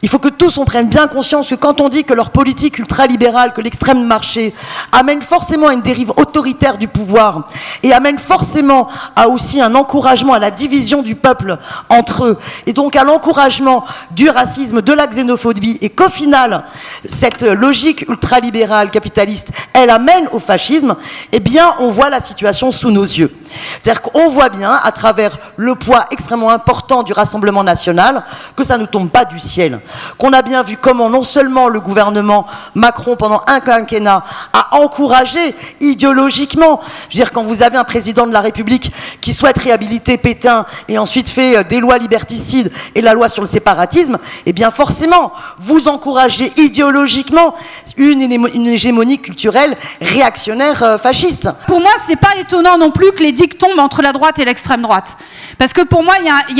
Il faut que tous on prenne bien conscience que quand on dit que leur politique ultralibérale, que l'extrême marché amène forcément à une dérive autoritaire du pouvoir et amène forcément à aussi un encouragement à la division du peuple entre eux et donc à l'encouragement du racisme, de la xénophobie et qu'au final, cette logique ultralibérale capitaliste, elle amène au fascisme, eh bien on voit la situation sous nos yeux. C'est-à-dire qu'on voit bien à travers le poids extrêmement important du Rassemblement national que ça ne tombe pas du ciel. Qu'on a bien vu comment non seulement le gouvernement Macron pendant un quinquennat a encouragé idéologiquement, je veux dire quand vous avez un président de la République qui souhaite réhabiliter Pétain et ensuite fait des lois liberticides et la loi sur le séparatisme, eh bien forcément vous encouragez idéologiquement une hégémonie culturelle réactionnaire fasciste. Pour moi c'est pas étonnant non plus que les digues tombent entre la droite et l'extrême droite, parce que pour moi il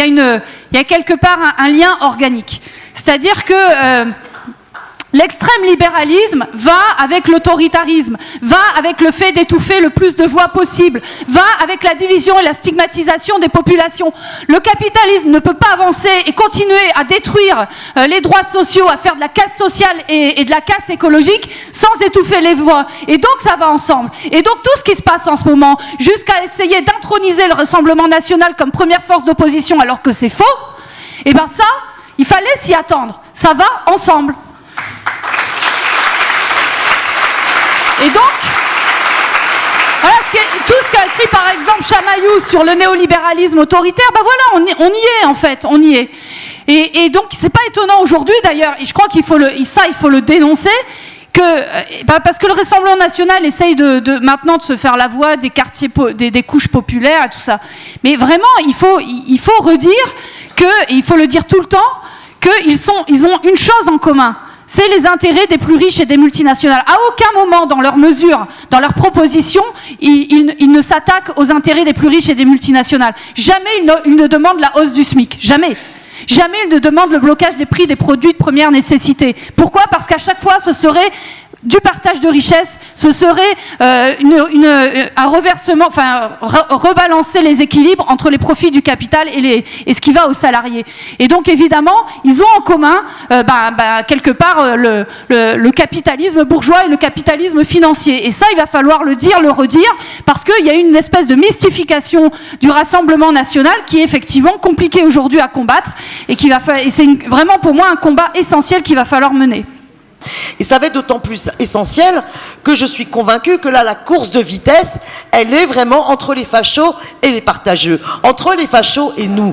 y a quelque part un lien organique. C'est-à-dire que l'extrême libéralisme va avec l'autoritarisme, va avec le fait d'étouffer le plus de voix possible, va avec la division et la stigmatisation des populations. Le capitalisme ne peut pas avancer et continuer à détruire les droits sociaux, à faire de la casse sociale et de la casse écologique sans étouffer les voix. Et donc ça va ensemble. Et donc tout ce qui se passe en ce moment, jusqu'à essayer d'introniser le Rassemblement national comme première force d'opposition alors que c'est faux, et bien ça, il fallait s'y attendre. Ça va ensemble. Et donc, voilà tout ce qu'a écrit par exemple Chamaillou sur le néolibéralisme autoritaire, ben voilà, on y est en fait, on y est. Et donc, c'est pas étonnant aujourd'hui d'ailleurs, et je crois qu'il faut il faut le dénoncer, parce que le Rassemblement national essaye maintenant de se faire la voix des quartiers, des couches populaires et tout ça. Mais vraiment, il faut redire il faut le dire tout le temps, qu'ils ont une chose en commun, c'est les intérêts des plus riches et des multinationales. À aucun moment dans leurs mesures, dans leurs propositions, ils ne s'attaquent aux intérêts des plus riches et des multinationales. Jamais ils ne demandent la hausse du SMIC, jamais. Jamais ils ne demandent le blocage des prix des produits de première nécessité. Pourquoi ? Parce qu'à chaque fois, ce serait du partage de richesses, ce serait un reversement, enfin rebalancer les équilibres entre les profits du capital et ce qui va aux salariés. Et donc évidemment, ils ont en commun quelque part le capitalisme bourgeois et le capitalisme financier. Et ça, il va falloir le dire, le redire, parce qu'il y a une espèce de mystification du Rassemblement national qui est effectivement compliqué aujourd'hui à combattre et c'est vraiment pour moi un combat essentiel qu'il va falloir mener. Et ça va être d'autant plus essentiel que je suis convaincue que là, la course de vitesse, elle est vraiment entre les fachos et les partageux, entre les fachos et nous.